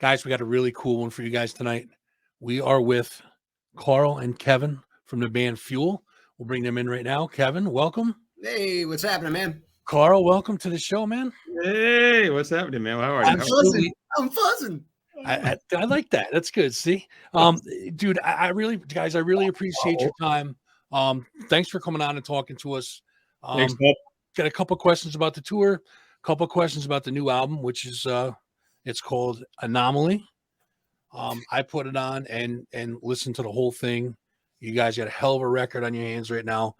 Guys, we got a really cool one for you guys tonight. We are with Carl and Kevin from the band Fuel. We'll bring them in right now. Kevin, welcome. Hey, what's happening, man? Carl, welcome to the show, man. Hey, what's happening, man? How are you? Absolutely. I'm fuzzing. I like that. That's good. See, dude, I really appreciate your time. Thanks for coming on and talking to us. Thanks, Bob. Got a couple questions about the tour, a couple questions about the new album, which is it's called Anomaly. I put it on and listened to the whole thing. You guys got a hell of a record on your hands right now.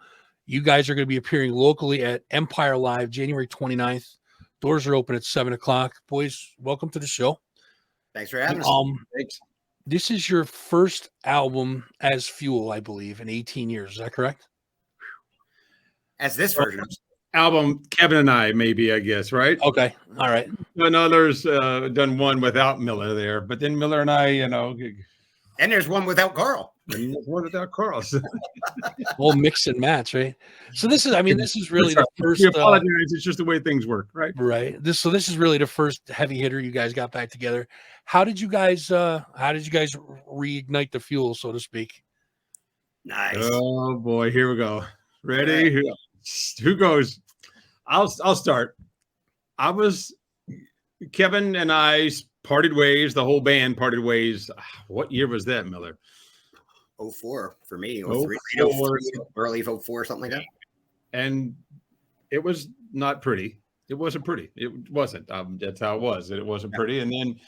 You guys are going to be appearing locally at Empire Live January 29th. Doors are open at 7:00. Boys, welcome to the show. Thanks for having us. Thanks. This is your first album as Fuel, I believe, in 18 years. Is that correct? As this version. Album, Kevin and I, maybe, I guess, right? Okay. All right. And others done one without Miller there, but then Miller and I, And there's one without Carl. and there's one without Carl. We'll mix and match, right? So this is really the first. We apologize. It's just the way things work, right? Right. This is really the first heavy hitter you guys got back together. How did you guys reignite the fuel, so to speak? Nice. Oh boy, here we go. Ready? Who goes? I'll start. Kevin and I parted ways. The whole band parted ways. What year was that, Miller? 04 for me. 04. 03, early 04, something like that. And it was not pretty. It wasn't pretty. It wasn't. That's how it was. It wasn't pretty. And then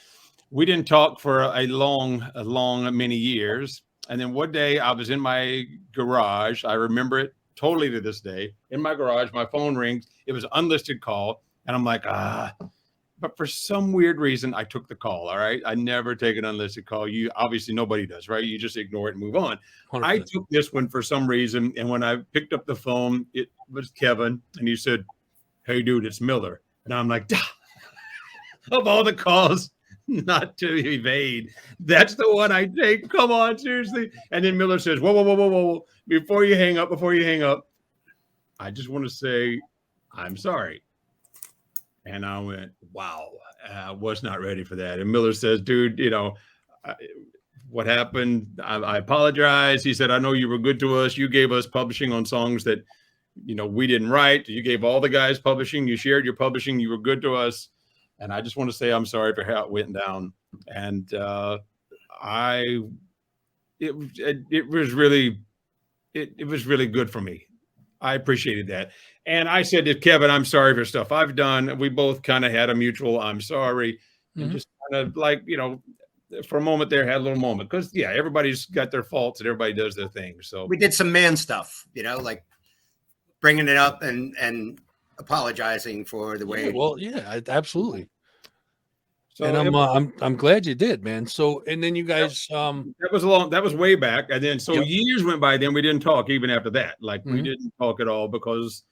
we didn't talk for a long many years. And then one day I was in my garage. I remember it totally to this day. In my garage, my phone rings. It was an unlisted call. And I'm like, But for some weird reason, I took the call. All right. I never take an unlisted call. You obviously nobody does, right? You just ignore it and move on. 100%. I took this one for some reason. And when I picked up the phone, it was Kevin. And he said, "Hey, dude, it's Miller." And I'm like, of all the calls not to evade, that's the one I take. Come on, seriously. And then Miller says, whoa. Before you hang up, I just want to say, I'm sorry. And I went, wow, I was not ready for that. And Miller says, dude, what happened? I apologize. He said, I know you were good to us. You gave us publishing on songs that, we didn't write. You gave all the guys publishing. You shared your publishing. You were good to us. And I just want to say I'm sorry for how it went down. And it was really good for me. I appreciated that. And I said to Kevin, I'm sorry for stuff I've done. We both kind of had a mutual I'm sorry. And just kind of like, for a moment there, had a little moment. Because, everybody's got their faults and everybody does their thing. So we did some man stuff, like bringing it up and apologizing for the way. Absolutely. So and I'm glad you did, man. So, and then you guys, that was way back. And then, years went by, then we didn't talk even after that. Like we didn't talk at all because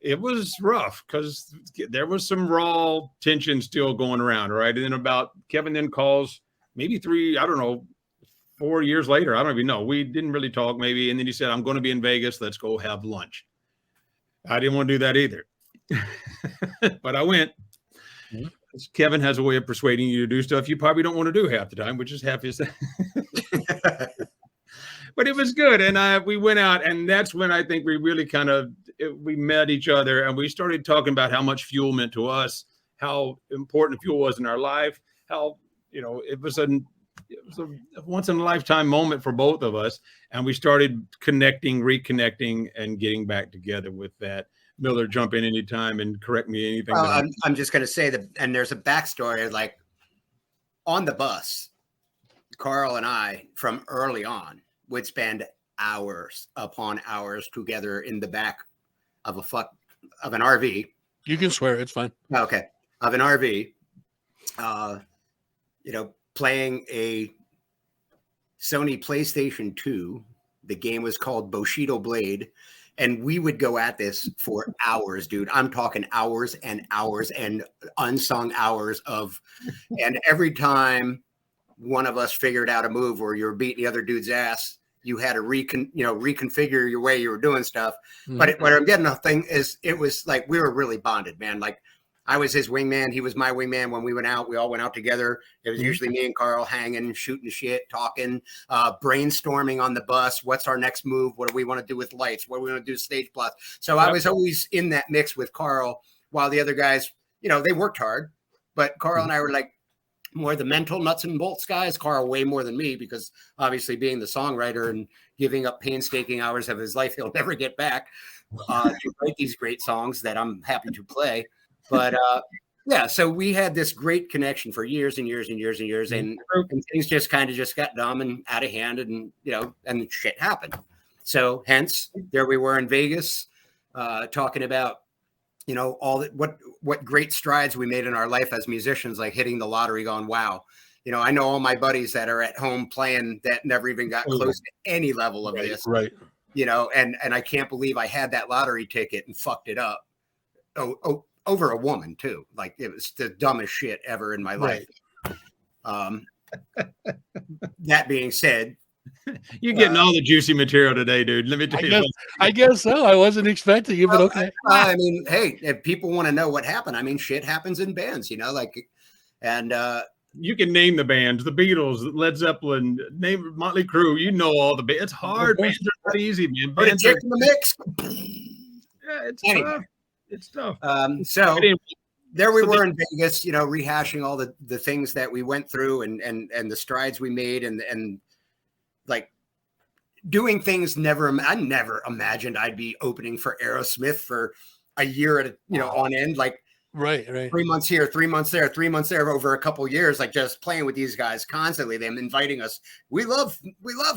it was rough because there was some raw tension still going around. Right. And then Kevin then calls maybe 4 years later. I don't even know. We didn't really talk maybe. And then he said, I'm going to be in Vegas. Let's go have lunch. I didn't want to do that either, but I went. Kevin has a way of persuading you to do stuff you probably don't want to do half the time, which is half his. But it was good. And we went out, and that's when I think we really we met each other, and we started talking about how much Fuel meant to us, how important Fuel was in our life, how, it was a once in a lifetime moment for both of us. And we started reconnecting, and getting back together with that. Miller, jump in anytime and correct me anything. I'm just going to say that, and there's a backstory, like on the bus, Carl and I, from early on, would spend hours upon hours together in the back of an RV. You can swear, it's fine. Okay. Of an RV, playing a Sony PlayStation 2. The game was called Bushido Blade. And we would go at this for hours, dude. I'm talking hours and hours and unsung hours and every time one of us figured out a move where you were beating the other dude's ass, you had to reconfigure your way you were doing stuff. But what I'm getting a thing is, it was like we were really bonded, man. Like I was his wingman. He was my wingman when we went out. We all went out together. It was Mhm. usually me and Carl hanging, shooting shit, talking, brainstorming on the bus. What's our next move? What do we want to do with lights? What do we want to do stage plots? So I was always in that mix with Carl while the other guys, you know, they worked hard, but Carl and I were like more the mental nuts and bolts guys. Carl way more than me because obviously being the songwriter and giving up painstaking hours of his life he'll never get back to write these great songs that I'm happy to play. But yeah, so we had this great connection for years and years and years and years, and things just kind of just got dumb and out of hand, and you know, and shit happened. So hence, there we were in Vegas, talking about, you know, all that what great strides we made in our life as musicians, like hitting the lottery, going, wow. You know, I know all my buddies that are at home playing that never even got close to any level of this. Right. You know, and I can't believe I had that lottery ticket and fucked it up. Over a woman too. Like it was the dumbest shit ever in my life. That being said, you're getting all the juicy material today, dude. Let me tell you. I guess so. I wasn't expecting you, but okay. I mean, hey, if people want to know what happened, I mean, shit happens in bands, you know, like, and you can name the bands, the Beatles, Led Zeppelin, name Motley Crue. You know all the bands. It's hard. Bands are not easy, man. put a dick in the mix. Yeah, it's Anyway. tough. It's tough. So there we were in Vegas, you know, rehashing all the things that we went through and the strides we made and like doing things I never imagined I'd be opening for Aerosmith for a year at on end, like Right. 3 months here, 3 months there, 3 months there over a couple of years, like just playing with these guys constantly. Them inviting us. We love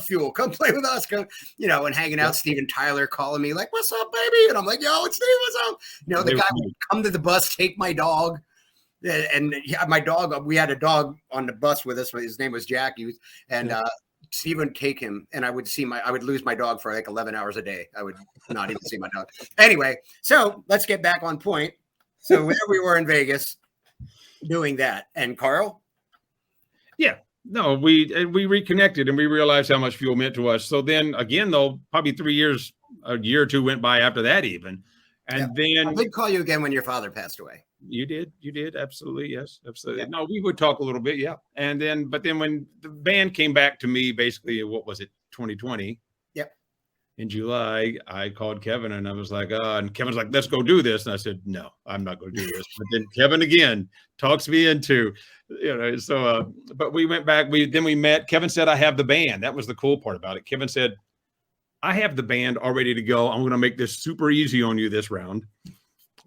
Fuel. Come play with us. Come, you know, and hanging out. Steven Tyler calling me like, "What's up, baby?" And I'm like, "Yo, it's Steve. What's up?" You know, the guy would come to the bus, take my dog, and yeah, my dog. We had a dog on the bus with us. His name was Jackie, and Steve would take him, and I would lose my dog for like 11 hours a day. I would not even see my dog. Anyway, so let's get back on point. So there we were in Vegas doing that. And Carl? Yeah, no, we reconnected and we realized how much Fuel meant to us. So then again, though, probably a year or two went by after that even. And then I did call you again when your father passed away. You did. Absolutely. Yes, absolutely. Yeah. No, we would talk a little bit. Yeah. And then, but then when the band came back to me, basically, what was it? 2020. In July, I called Kevin and I was like, and Kevin's like, let's go do this. And I said, no, I'm not going to do this. But then Kevin again talks me into, you know, so, but we went back. We met. Kevin said, I have the band. That was the cool part about it. Kevin said, I have the band all ready to go. I'm going to make this super easy on you this round.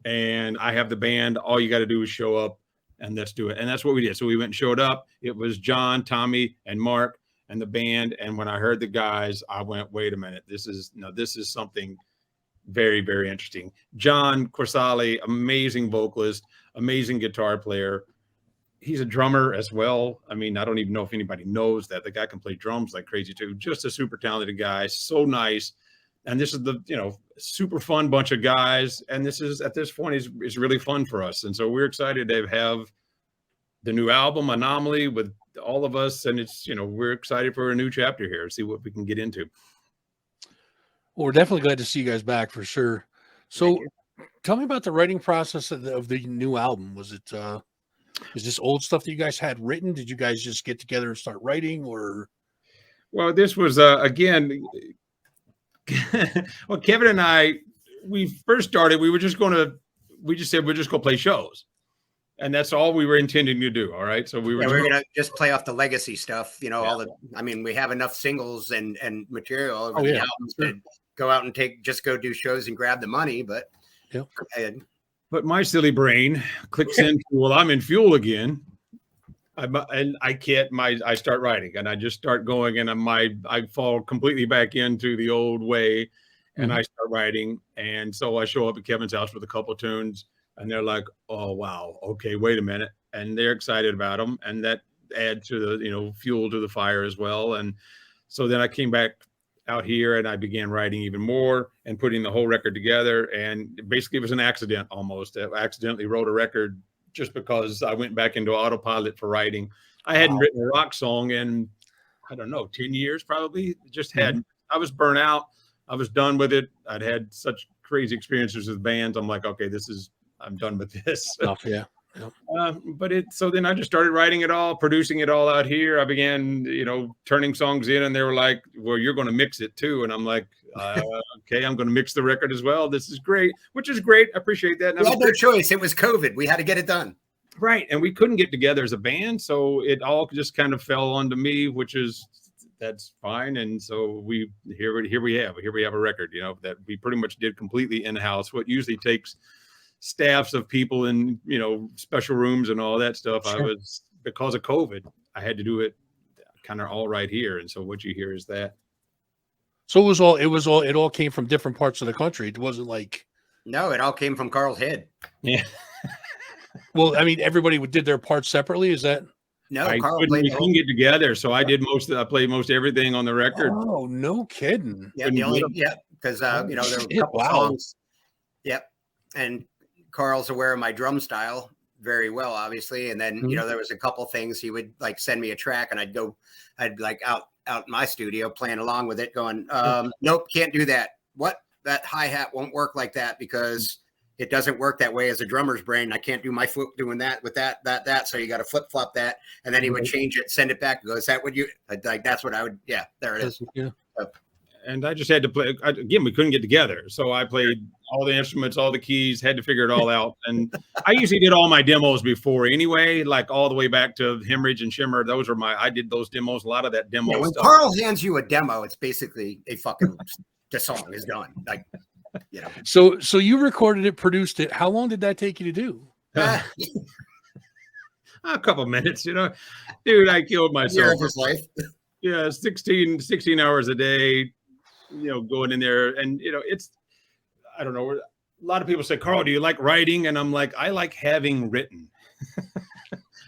And I have the band. All you got to do is show up and let's do it. And that's what we did. So we went and showed up. It was John, Tommy, and Mark and the band. And when I heard the guys, I went, wait a minute, this is something very, very interesting. John Corsali, amazing vocalist, amazing guitar player. He's a drummer as well. I mean, I don't even know if anybody knows that. The guy can play drums like crazy too. Just a super talented guy, so nice. And this is the, you know, super fun bunch of guys. And this is, at this point, is really fun for us. And so we're excited to have the new album, Anomaly, with all of us, and it's, you know, we're excited for a new chapter here, see what we can get into. Well, we're definitely glad to see you guys back for sure. So tell me about the writing process of the new album. Was it is this old stuff that you guys had written? Did you guys just get together and start writing, or? Well, this was again well, Kevin and I, we first started, we just said we're just gonna play shows. And that's all we were intending to do. All right. So we were going to just play off the legacy stuff, you know, I mean, we have enough singles and material over the albums to go out and go do shows and grab the money. But, but my silly brain clicks into, well, I'm in Fuel again. I start writing and I just start going and I fall completely back into the old way and I start writing. And so I show up at Kevin's house with a couple of tunes. And they're like, oh, wow. Okay, wait a minute. And they're excited about them. And that adds to the, you know, fuel to the fire as well. And so then I came back out here and I began writing even more and putting the whole record together. And basically it was an accident almost. I accidentally wrote a record just because I went back into autopilot for writing. I hadn't written a rock song in, I don't know, 10 years probably. Just hadn't. I was burnt out. I was done with it. I'd had such crazy experiences with bands. I'm like, okay, I'm done with this. Enough, yeah. So then I just started writing it all, producing it all out here. I began, turning songs in, and they were like, well, you're going to mix it too. And I'm like, okay, I'm going to mix the record as well. This is great, which is great. I appreciate that. We had no choice. It was COVID. We had to get it done. Right. And we couldn't get together as a band. So it all just kind of fell onto me, that's fine. And so here we have a record, that we pretty much did completely in-house. What usually takes staffs of people in, special rooms and all that stuff. Sure. Because of COVID, I had to do it kind of all right here. And so what you hear is that. So it all came from different parts of the country. It wasn't like. No, it all came from Carl's head. Yeah. Well, I mean, everybody did their parts separately. Is that? No, Carl we couldn't get together. So I played most everything on the record. Oh, no kidding. Yeah. Because, there were a couple songs. Yep. And Carl's aware of my drum style very well, obviously. And then, there was a couple things he would like send me a track, and I'd like out in my studio playing along with it going, nope, can't do that. What? That hi-hat won't work like that because it doesn't work that way as a drummer's brain. I can't do my foot doing that with that. So you got to flip flop that. And then he would change it, send it back and go, is that what you like? That's what I would. Yeah, there it is. Yeah. And I just had to play again. We couldn't get together. So I played all the instruments, all the keys, had to figure it all out. And I usually did all my demos before anyway, like all the way back to Hemorrhage and Shimmer. I did those demos, a lot of that demo. Yeah, when stuff. Carl hands you a demo, it's basically the song is done. Like, So you recorded it, produced it. How long did that take you to do? A couple minutes, dude, I killed myself. His life. Yeah. 16 hours a day, going in there. And, I don't know. A lot of people say, Carl, do you like writing? And I'm like, I like having written.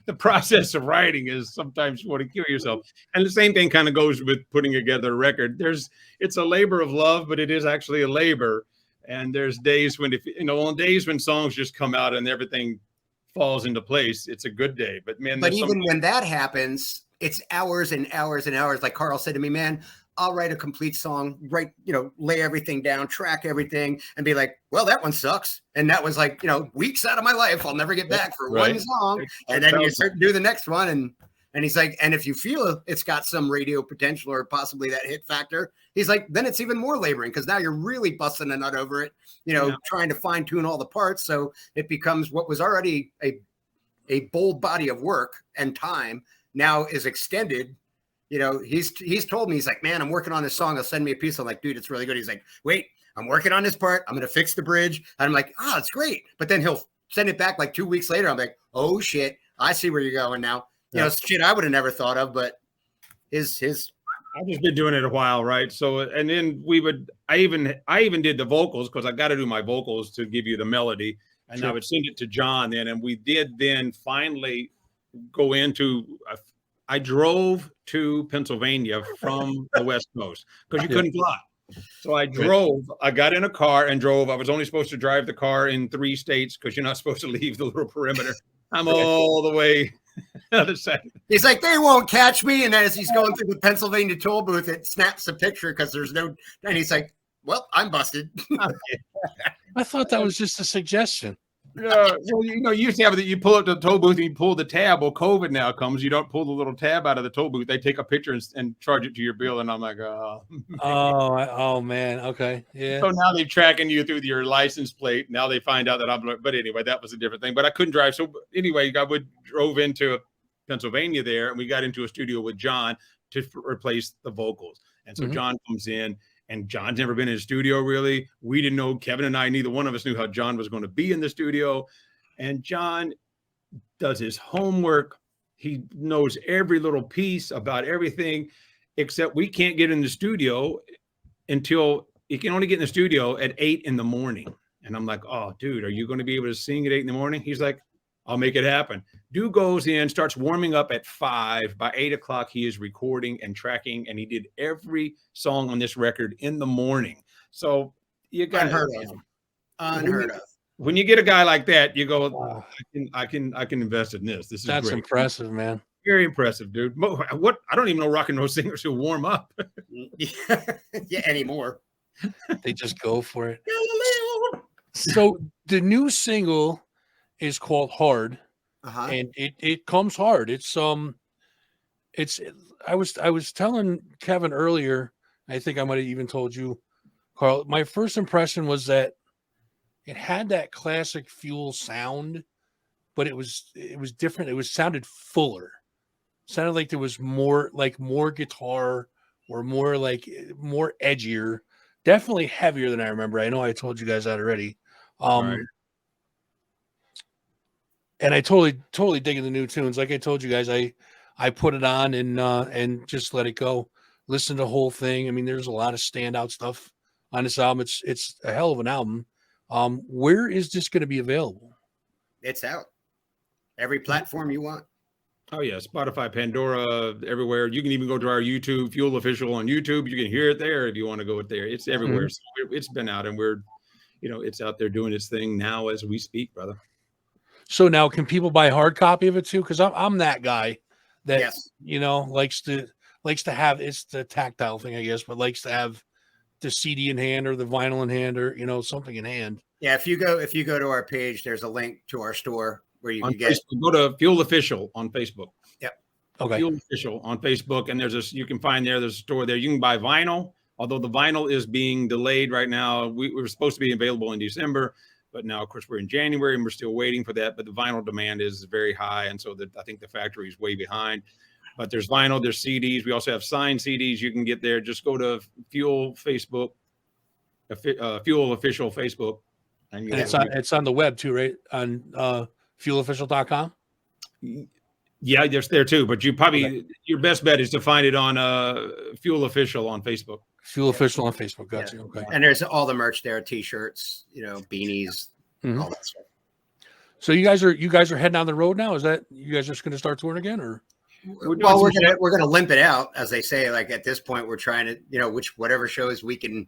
The process of writing is sometimes you want to kill yourself. And the same thing kind of goes with putting together a record. It's a labor of love, but it is actually a labor. And there's days when, on days when songs just come out and everything falls into place, it's a good day. But man, even when that happens, it's hours and hours and hours. Like Carl said to me, man, I'll write a complete song, lay everything down, track everything, and be like, well, that one sucks. And that was like, weeks out of my life. I'll never get back for one song. And then you start to do the next one. And he's like, and if you feel it's got some radio potential or possibly that hit factor, he's like, then it's even more laboring because now you're really busting a nut over it, trying to fine tune all the parts. So it becomes what was already a bold body of work and time now is extended. He's told me, he's like, man, I'm working on this song. He'll send me a piece. I'm like, dude, it's really good. He's like, wait, I'm working on this part. I'm going to fix the bridge. And I'm like, it's great. But then he'll send it back like 2 weeks later. I'm like, oh shit, I see where you're going now. Shit I would have never thought of, but his. I've just been doing it a while, right? So, and then I even did the vocals because I got to do my vocals to give you the melody. And sure. I would send it to John then. And we did then finally go into I drove to Pennsylvania from the West Coast because you couldn't fly. So I got in a car and drove. I was only supposed to drive the car in 3 states because you're not supposed to leave the little perimeter. I'm all the way other side. He's like, they won't catch me. And as he's going through the Pennsylvania toll booth, it snaps a picture because there's no, and he's like, well, I'm busted. I thought that was just a suggestion. Well, you used to have that. You pull up to the toll booth and you pull the tab. Well, COVID now comes. You don't pull the little tab out of the toll booth. They take a picture and charge it to your bill. And I'm like, oh man. Okay. Yeah. So now they're tracking you through your license plate. Now they find out that but anyway, that was a different thing. But I couldn't drive. So anyway, drove into Pennsylvania there and we got into a studio with John to replace the vocals. And so John comes in. And John's never been in a studio, really. We didn't know, Kevin and I, neither one of us knew how John was going to be in the studio. And John does his homework. He knows every little piece about everything, except we can't get in the studio until he can only get in the studio at 8 in the morning. And I'm like, oh, dude, are you going to be able to sing at 8 in the morning? He's like, I'll make it happen. Dude goes in, starts warming up at 5. By 8 o'clock, he is recording and tracking, and he did every song on this record in the morning. So you got unheard of. When you get a guy like that, you go, wow. I can invest in this. That's great. Impressive, man. Very impressive, dude. What? I don't even know rock and roll singers who warm up. Yeah, anymore. They just go for it. So the new single is called Hard, Uh-huh. and it comes hard. I was telling Kevin earlier, I think I might have even told you, Carl, my first impression was that it had that classic Fuel sound, but it was different. It was sounded fuller. Sounded like there was more guitar, or more edgier, definitely heavier than I remember. I know I told you guys that already. Right. And I totally digging the new tunes. Like I told you guys, I put it on and just let it go. Listen to the whole thing. I mean, there's a lot of standout stuff on this album. It's a hell of an album. Where is this going to be available? It's out. Every platform you want. Oh yeah, Spotify, Pandora, everywhere. You can even go to our YouTube, Fuel Official on YouTube. You can hear it there if you want to go there. It's everywhere. So it's been out, and it's out there doing its thing now as we speak, brother. So now, can people buy a hard copy of it too? Because I'm that guy that Yes. likes to have, it's the tactile thing, I guess, but likes to have the CD in hand or the vinyl in hand, or something in hand. Yeah, if you go to our page, there's a link to our store where you can get. Facebook, go to Fuel Official on Facebook. Yep. Okay. Fuel Official on Facebook, and there's you can find there's a store there. You can buy vinyl, although the vinyl is being delayed right now. We were supposed to be available in December, but now of course we're in January and we're still waiting for that. But the vinyl demand is very high, and so I think the factory is way behind. But there's vinyl, there's CDs. We also have signed CDs you can get there. Just go to Fuel Facebook, Fuel Official Facebook, And it's on the web too, right? On fuelofficial.com. Yeah, there's there too. But your best bet is to find it on Fuel Official on Facebook. Fuel Official on Facebook. Gotcha. Yeah. Okay. And there's all the merch there: t-shirts, beanies, all that stuff. So you guys are heading down the road now. Is that you guys just going to start touring again, or? Well, we're gonna limp it out, as they say. Like at this point, we're trying to, whatever shows we can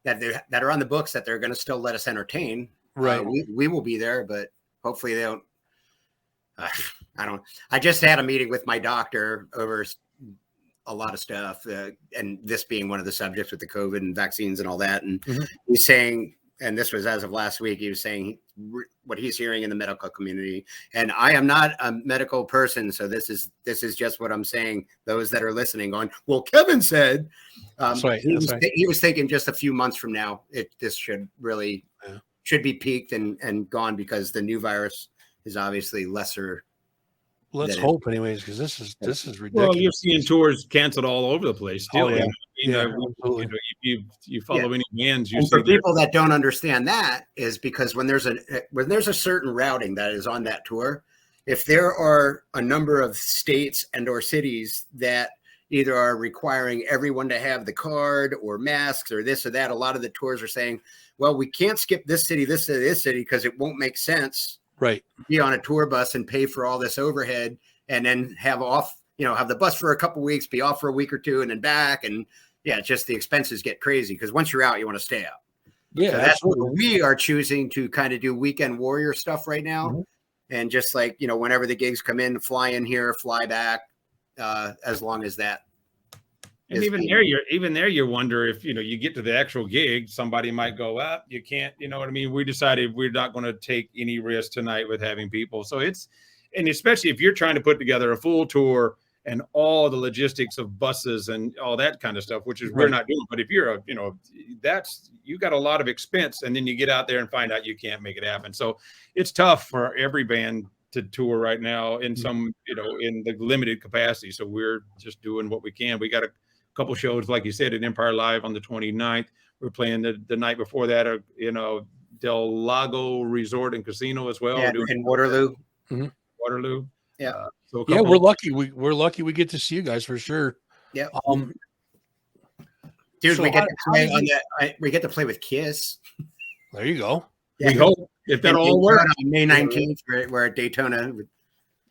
that are on the books that they're going to still let us entertain. Right. We will be there, but hopefully they don't. I just had a meeting with my doctor over a lot of stuff, and this being one of the subjects with the COVID and vaccines and all that. And he's saying, and this was as of last week, he was saying what he's hearing in the medical community. And I am not a medical person, so this is just what I'm saying. Those that are listening on, well, Kevin said, That's right. He was thinking just a few months from now, this should really should be peaked and gone, because the new virus is obviously lesser. Let's hope, anyways, because this is ridiculous. Well, you're seeing tours canceled all over the place. Still, absolutely. You follow any bands. And for people that don't understand that, is because when there's a certain routing that is on that tour, if there are a number of states and or cities that either are requiring everyone to have the card or masks or this or that, a lot of the tours are saying, well, we can't skip this city, because it won't make sense. Right. Be on a tour bus and pay for all this overhead, and then have the bus for a couple of weeks, be off for a week or two, and then back. And just the expenses get crazy, because once you're out, you want to stay out. Yeah. So that's what we are choosing to kind of do weekend warrior stuff right now. And just like, whenever the gigs come in, fly in here, fly back, as long as that. And even there, you wonder if, you get to the actual gig, somebody might go up. You can't, you know what I mean? We decided we're not going to take any risk tonight with having people. So and especially if you're trying to put together a full tour and all the logistics of buses and all that kind of stuff, which is we're not doing. But if you're you got a lot of expense, and then you get out there and find out you can't make it happen. So it's tough for every band to tour right now in some, in the limited capacity. So we're just doing what we can. We got a couple shows, like you said, at Empire Live on the 29th. We're playing the night before that, Del Lago Resort and Casino as well. Yeah, in Waterloo. Waterloo. Yeah. We're lucky. We're lucky we get to see you guys for sure. Yeah. Dude, so we get to play with Kiss. There you go. We hope, if that all works. On May 19th, we're at Daytona.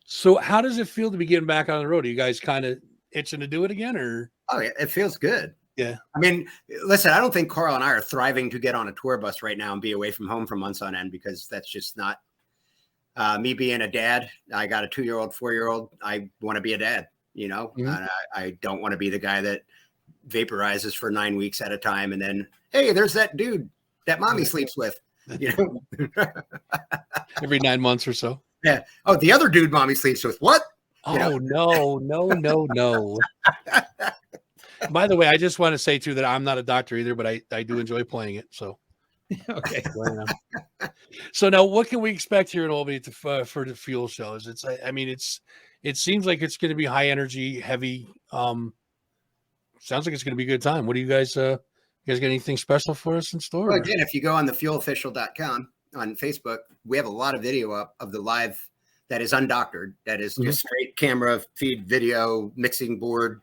So how does it feel to be getting back on the road? Are you guys kind of itching to do it again, or? Oh, yeah, it feels good. Yeah. I mean, listen, I don't think Carl and I are thriving to get on a tour bus right now and be away from home for months on end, because that's just not me being a dad. I got a 2-year-old, 4-year-old. I want to be a dad, I don't want to be the guy that vaporizes for 9 weeks at a time. And then, hey, there's that dude that mommy sleeps with. You know? Every 9 months or so. Yeah. Oh, the other dude mommy sleeps with. What? Oh, Yeah. no. By the way, I just want to say too that I'm not a doctor either, but I do enjoy playing it. So, Okay. so now what can we expect here in Albany for the Fuel shows? I mean, it seems like it's going to be high energy, heavy. Sounds like it's going to be a good time. What do you guys got anything special for us in store? Well, again, if you go on the fuelofficial.com on Facebook, we have a lot of video up of the live that is undoctored, that is just straight camera feed video, mixing board,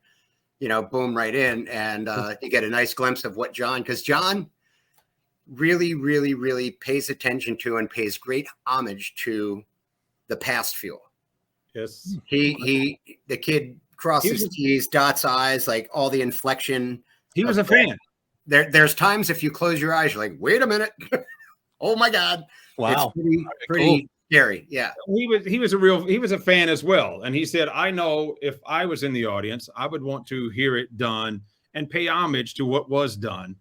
you know, boom, right in. And you get a nice glimpse of what John, because John really, really, really pays attention to and pays great homage to the past Fuel. Yes. The kid crosses T's, dots I's, like all the inflection. He was a fan. There's times if you close your eyes, you're like, wait a minute. Oh my God. Wow. It's pretty scary. Yeah. He was a fan as well. And he said, I know if I was in the audience, I would want to hear it done and pay homage to what was done.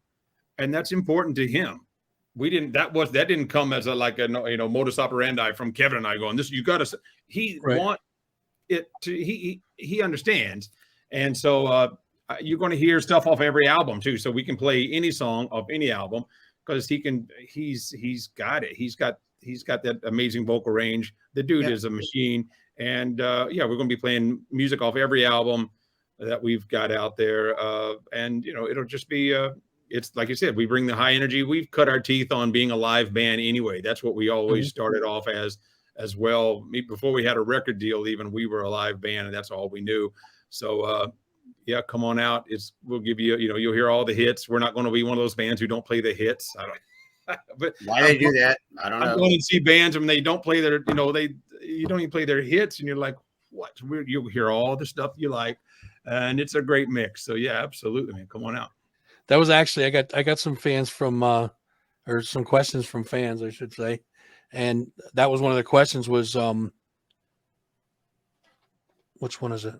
And that's important to him. That didn't come as a modus operandi from Kevin and I going, this, you got to, want it to, he understands. And so, you're going to hear stuff off every album too. So we can play any song of any album because he's got it. He's got that amazing vocal range. The dude is a machine. And we're going to be playing music off every album that we've got out there. And it'll just be, it's like you said, we bring the high energy. We've cut our teeth on being a live band anyway. That's what we always started off as well. Before we had a record deal, even we were a live band and that's all we knew. So, come on out. We'll give you, you'll hear all the hits. We're not going to be one of those bands who don't play the hits. But why they do that, I don't know. I'm going to see bands when they don't play their, you don't even play their hits, and you're like, what? You'll hear all the stuff you like, and it's a great mix. So yeah, absolutely, man. Come on out. That was actually I got some fans from or some questions from fans, I should say, and that was one of the questions was which one is it?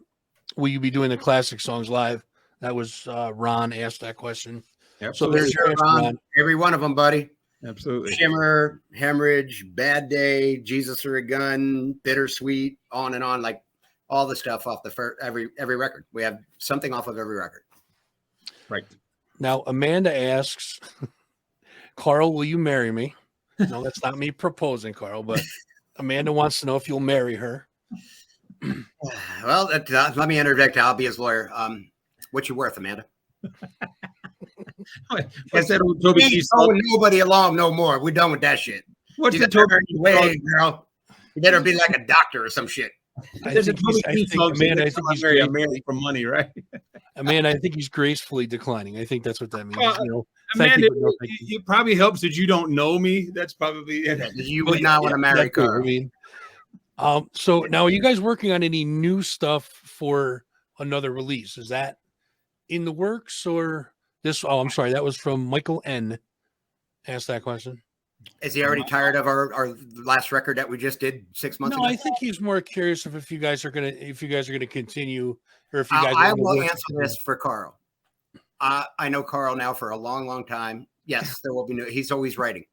Will you be doing the classic songs live? That was Ron asked that question. Absolutely. So there's your answer, Ron. Every one of them, buddy. Absolutely. Shimmer, Hemorrhage, Bad Day, Jesus or a Gun, Bittersweet, on and on, like all the stuff off the every record. We have something off of every record. Right. Now Amanda asks, Carl, will you marry me? No, that's not me proposing, Carl, but Amanda wants to know if you'll marry her. Well, let me interject. I'll be his lawyer. What's your worth, Amanda? What's that old Toby Keith song? Nobody along no more. We're done with that shit. What's the Toby way, girl? You better be like a doctor or some shit. Amanda, I think he's married for money, right? Amanda, I think he's gracefully declining. I think that's what that means. Amanda, it probably helps that you don't know me. That's probably it. You would not want to marry Carl. I mean, so now are you guys working on any new stuff for another release? Is that in the works or this? Oh, I'm sorry. That was from Michael N. Asked that question. Is he already tired of our last record that we just did 6 months ago? No, I think he's more curious if you guys are gonna continue or if you guys. I will answer this for Carl. I know Carl now for a long, long time. Yes, there will be new. He's always writing,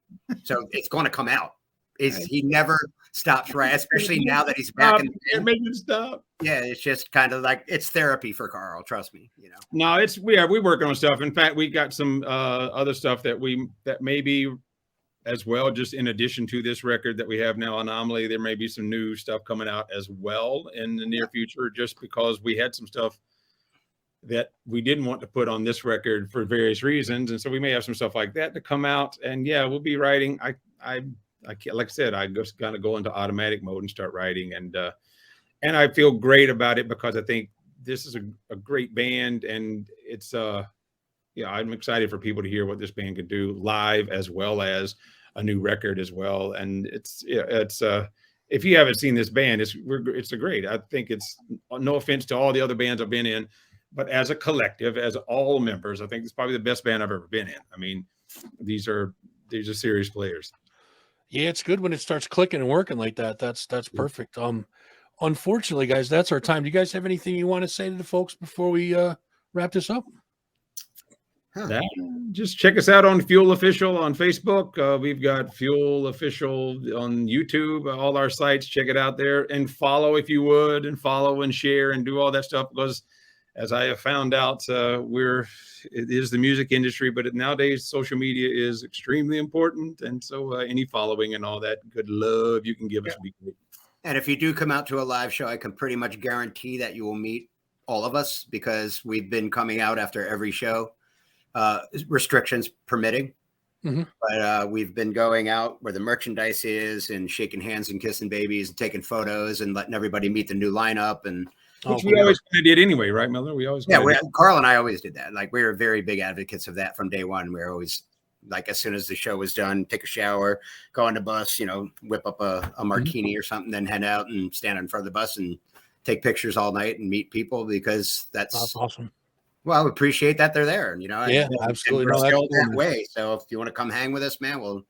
so it's going to come out. He never stops writing, especially now that he's back in the band. Make him stop. Yeah, it's just kind of like it's therapy for Carl. Trust me, No, we're working on stuff. In fact, we got some other stuff that maybe as well, just in addition to this record that we have now, Anomaly, there may be some new stuff coming out as well in the near future, just because we had some stuff that we didn't want to put on this record for various reasons. And so we may have some stuff like that to come out. And yeah, we'll be writing. I can't, like I said, I just kind of go into automatic mode and start writing. And I feel great about it because I think this is a great band. And it's, I'm excited for people to hear what this band could do live as well as a new record as well. And it's if you haven't seen this band, it's a great. I think it's no offense to all the other bands I've been in, but as a collective, as all members, I think it's probably the best band I've ever been in. I mean, these are serious players. Yeah, it's good when it starts clicking and working like that. That's perfect. Unfortunately, guys, that's our time. Do you guys have anything you want to say to the folks before we wrap this up? That, just check us out on Fuel Official on Facebook. We've got Fuel Official on YouTube, all our sites. Check it out there and follow if you would, and follow and share and do all that stuff, because as I have found out, it is the music industry, but nowadays social media is extremely important. And so any following and all that good love you can give us would be great. And if you do come out to a live show, I can pretty much guarantee that you will meet all of us, because we've been coming out after every show, restrictions permitting. Mhm. But we've been going out where the merchandise is and shaking hands and kissing babies and taking photos and letting everybody meet the new lineup. And Which we always kind of did anyway, right, Miller? We always Carl and I always did that. Like, we were very big advocates of that from day one. We were always like, as soon as the show was done, take a shower, go on the bus, whip up a martini or something, then head out and stand in front of the bus and take pictures all night and meet people, because That's awesome. well, I appreciate that they're there. Yeah, absolutely. And we're No, still that's that way. So if you want to come hang with us, man, we'll,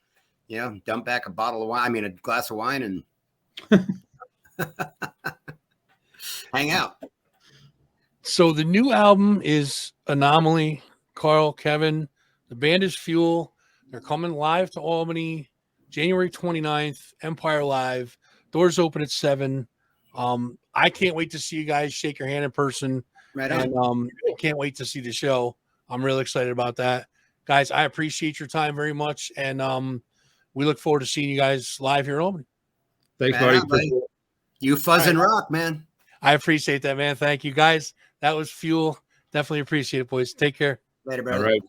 dump back a bottle of wine, a glass of wine, and hang out. So the new album is Anomaly. Carl, Kevin, the band is Fuel. They're coming live to Albany, January 29th, Empire Live. Doors open at 7. I can't wait to see you guys, shake your hand in person. Right on. And I can't wait to see the show. I'm really excited about that. Guys, I appreciate your time very much. And we look forward to seeing you guys live here in Albany. Thanks, Man, buddy. You fuzz and rock, man. I appreciate that, man. Thank you, guys. That was Fuel. Definitely appreciate it, boys. Take care. Later, brother. All right.